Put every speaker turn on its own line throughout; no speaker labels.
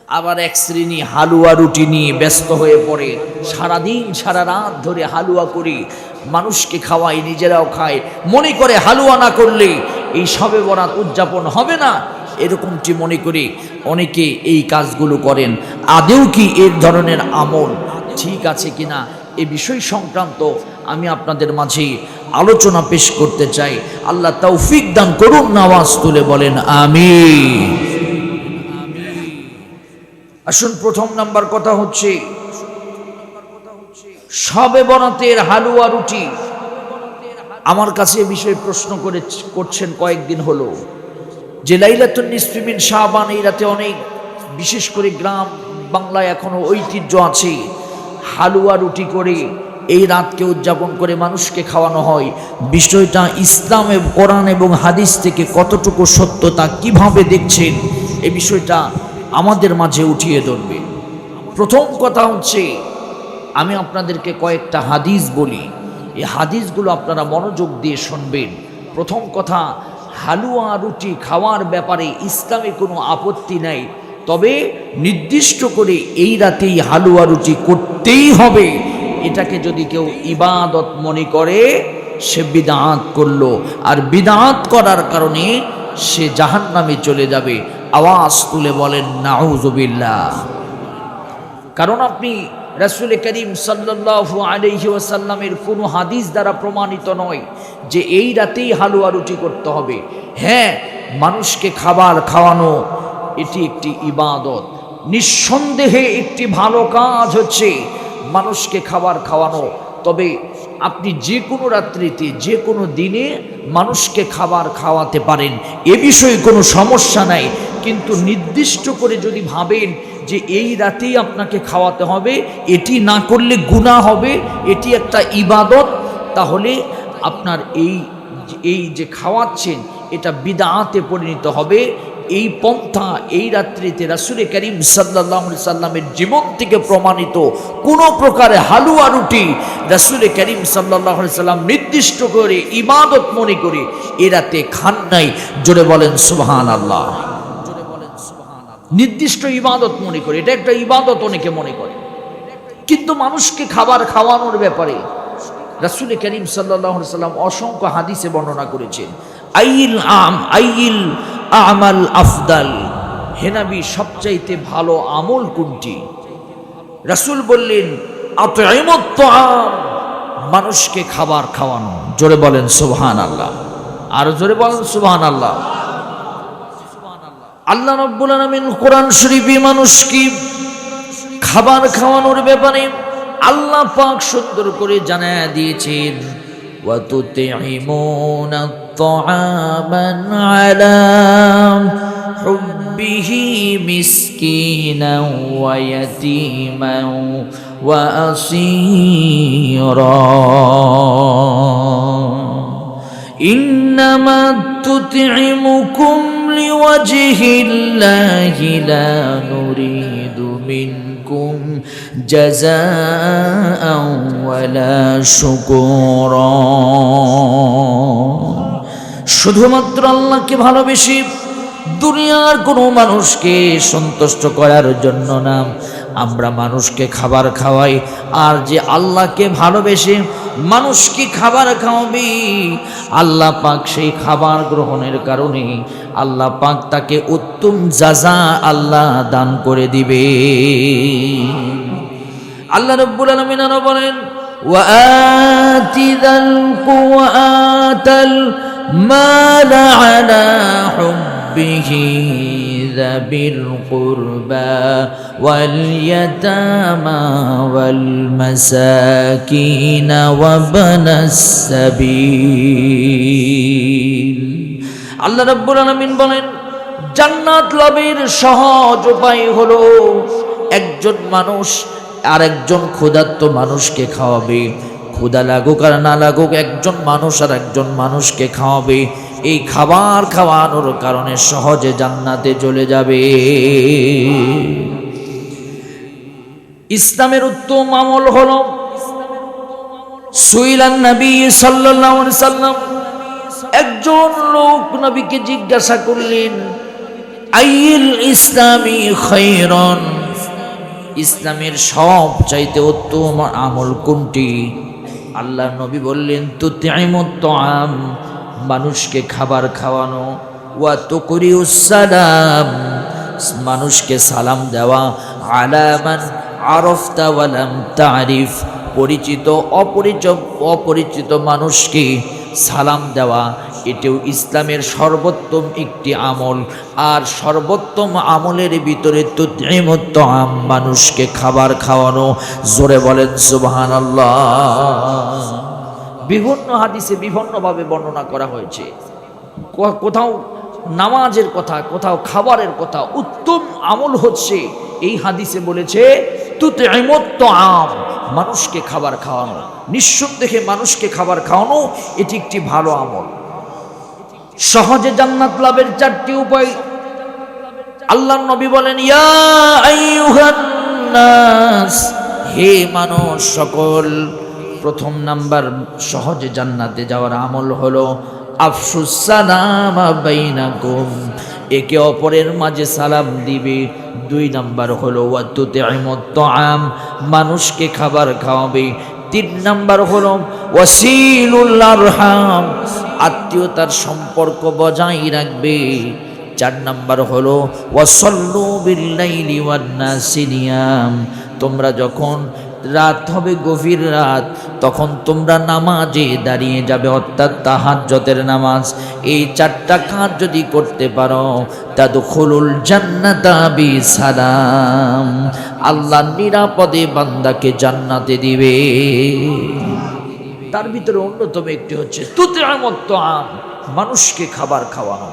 আবার এক শ্রেণী হালুয়া রুটি নিয়ে ব্যস্ত হয়ে পড়ে, সারাদিন সারা রাত ধরে হালুয়া করি, মানুষকে খাওয়াই, নিজেরাও খায়, মনে করে হালুয়া না করলে এই শবে বরাত উদযাপন হবে না। এরকমটি মনে করে অনেকে এই কাজগুলো করেন। আদেও কি এর ধরনের আমল ঠিক আছে কিনা এ বিষয় সংক্রান্ত আমি আপনাদের মাঝে আলোচনা পেশ করতে চাই। আল্লাহ তৌফিক দান করুন। আওয়াজ তুলে বলেন আমিন। আসুন, প্রথম নাম্বার কথা হচ্ছে শবে বরাতের হালুয়া রুটি। আমার কাছে এ বিষয়ে প্রশ্ন করছেন কয়েকদিন হলো যে লাইলাতুন নিসফি মিন শাবান, এই রাতে অনেক, বিশেষ করে গ্রাম বাংলায় এখনো ঐতিহ্য আছে, হালুয়া রুটি করে এই রাতকে উদযাপন করে মানুষকে খাওয়ানো হয়। বিষয়টা ইসলামে, কোরআন এবং হাদিস থেকে কতটুকু সত্যতা কিভাবে দেখছেন এই বিষয়টা আমাদের মাঝে উঠিয়ে ধরবে। প্রথম কথা হচ্ছে, আমি আপনাদেরকে কয়েকটা হাদিস বলি, এই হাদিসগুলো আপনারা মনোযোগ দিয়ে শুনবেন। প্রথম কথা, হালুয়া রুটি খাওয়ার ব্যাপারে ইসলামে কোনো আপত্তি নাই, তবে নির্দিষ্ট করে এই রাতেই হালুয়া রুটি করতেই হবে, এটাকে যদি কেউ ইবাদত মনে করে সে বিদআত করলো, আর বিদআত করার কারণে সে জাহান্নামে চলে যাবে। আওয়াজ তুলে বলেন নাউযুবিল্লাহ। কারণ আপনি রাসূল করিম সাল্লাল্লাহু আলাইহি ওয়াসাল্লামের কোনো হাদিস দ্বারা প্রমাণিত নয় যে এই রাতেই হালুয়া রুটি করতে হবে। হ্যাঁ, মানুষকে খাবার খাওয়ানো এটি একটি ইবাদত, নিঃসন্দেহে একটি ভালো কাজ হচ্ছে মানুষকে খাবার খাওয়ানো। তবে আপনি যে কোনো রাত্রিতে, যে কোনো দিনে মানুষকে খাবার খাওয়াতে পারেন, এ বিষয়ে কোনো সমস্যা নাই। কিন্তু নির্দিষ্ট করে যদি ভাবেন যে এই রাতেই আপনাকে খাওয়াতে হবে, এটি না করলে গুনাহ হবে, এটি একটা ইবাদত, তাহলে আপনার এই যে খাওয়াচ্ছেন এটা বিদআতে পরিণত হবে। এই পন্থা এই রাত্রিতে রাসূল করিম সাল্লাল্লাহু আলাইহি সাল্লামের জীবন থেকে প্রমাণিত কোনো প্রকারে হালুয়া রুটি রাসূল করিম সাল্লাল্লাহু আলাইহি সাল্লাম নির্দিষ্ট করে ইবাদত মনে করে এ রাতে খান নাই। জোরে বলেন সুবহানাল্লাহ। নির্দিষ্ট ইবাদত মনে করে, এটা একটা ইবাদত অনেকে মনে করে। কিন্তু মানুষকে খাবার খাওয়ানোর ব্যাপারে রাসূল করিম সাল্লাল্লাহু আলাইহি সাল্লাম অসংখ্য হাদিসে বর্ণনা করেছেন। আইল আমাল আফদাল, হে নবী সবচাইতে ভালো আমল কোনটি? রাসূল বললেন আতঈমুত তাআম, মানুষকে খাবার খাওয়ানো। জোরে বলেন সুবহানাল্লাহ, আর জোরে বলেন সুবহানাল্লাহ। আল্লাহ রাব্বুল আলামিন কোরআন শরীফে মানুষকে খাবার খাওয়ানোর ব্যাপারে আল্লাহ পাক সুন্দর করে জানায়া দিয়েছেন, ওয়া তুতঈমুনা আত-তাআমান আলা হুব্বিহি মিসকিনান ওয়া ইয়াতীমান ওয়া আসীরা ইন্নামা তুতঈমুকুম লিওয়াজহিল্লাহি লা নুরিদু মিনকুম জাযাআন ওয়ালা শুকুরা। শুধুমাত্র আল্লাহকে ভালোবেসে দুনিয়ার কোনো মানুষকে সন্তুষ্ট করার জন্য না আমরা মানুষকে খাবার খাওয়াই। আর যে আল্লাহকে ভালোবেসে মানুষকে খাবার খাওয়াবে, আল্লাহ পাক সেই খাবার গ্রহণের কারণে আল্লাহ পাক তাকে উত্তম জাযা আল্লাহ দান করে দিবে। আল্লাহ রাব্বুল আলামিন আরো বলেন, ওয়া আতিযাল কুওয়াতাল মালা আলা হুব্বিহি যাবিল কুরবা ওয়াল ইয়াতামা ওয়াল মাসাকিন ওয়া ইবনাস সাবিল। আল্লাহ রাব্বুল আলামিন বলেন, জান্নাত লাভের সহজ উপায় হলো একজন মানুষ আর একজন ক্ষুধার্ত মানুষকে খাওয়াবে। ক্ষুধা লাগুক আর না লাগুক, একজন মানুষ আর একজন মানুষকে খাওয়াবে। এই খাবার খাওয়ানোর কারণে সহজে জান্নাতে চলে যাবে। ইসলামের উত্তম আমল হলো, সুইলান নবী সাল্লাল্লাহু আলাইহি সাল্লাম, একজন লোক নবীকে জিজ্ঞাসা করলেন, আইল ইসলামি খায়রান, ইসলামের সব চাইতে উত্তম আমল কোনটি? আল্লাহ নবী বললেন তুতিমুত তাআম, মানুষকে খাবার খাওয়ানো, ওয়া তুকরিউস সালাম, মানুষকে সালাম দেওয়া, আলা মান আরাফতা ওয়া লাম তারিফ, পরিচিত অপরিচিত মানুষকে সালাম দেওয়া, এটাও ইসলামের সর্বোত্তম একটি আমল। আর সর্বোত্তম আমলের ভিতরে তুতিমুত তাআম, মানুষকে খাবার খাওয়ানো। জোরে বলেন সুবহানাল্লাহ। বিভিন্ন হাদিসে বিভিন্নভাবে বর্ণনা করা হয়েছে, কোথাও নামাজের কথা, কোথাও খাবারের কথা। উত্তম আমল হচ্ছে এই হাদিসে বলেছে তুতিমুত তাআম, মানুষকে খাবার খাওয়ানো। নিঃসন্দেহে মানুষকে খাবার খাওয়ানো এটি একটি ভালো আমল। সহজে জান্নাত লাভের 4টি উপায় আল্লাহর নবী বলেন, ইয়া আইয়ুহান নাস, হে মানুষ সকল। প্রথম নাম্বার সহজে জান্নাতে যাওয়ার আমল হলো আফশুস সালাম বাইনাকুম, একে অপরের মাঝে সালাম দিবে। 2 নাম্বার হলো ওয়া তুতিমুত তাআম, মানুষকে খাবার খাওয়াবে। 3 নাম্বার হলো ওয়াসিলুল আরহাম, আত্মীয়তার সম্পর্ক বজায় রাখবে। 4 নাম্বার হলো ওয়াসাল্লু বিল্লাইলি ওয়ান নাসি নিয়াম, তোমরা যখন রাত হবে, গভীর রাত, তখন তোমরা নামাজে দাঁড়িয়ে যাবে, অর্থাৎ তাহাজ্জুদের নামাজ। এই 4টা কাজ যদি করতে পারো, তাদখুলুল জান্নাতা বিসালাম, আল্লাহ নিরাপদে বান্দাকে জান্নাতে দিবে। তার ভিতরে অন্যতম একটি হচ্ছে তুতিমুত তাআম, মানুষকে খাবার খাওয়ানো।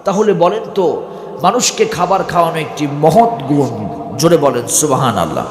তাহলে বলেন তো, মানুষকে খাবার খাওয়ানো একটি মহৎ গুণ। জোরে বলেন সুবহানাল্লাহ।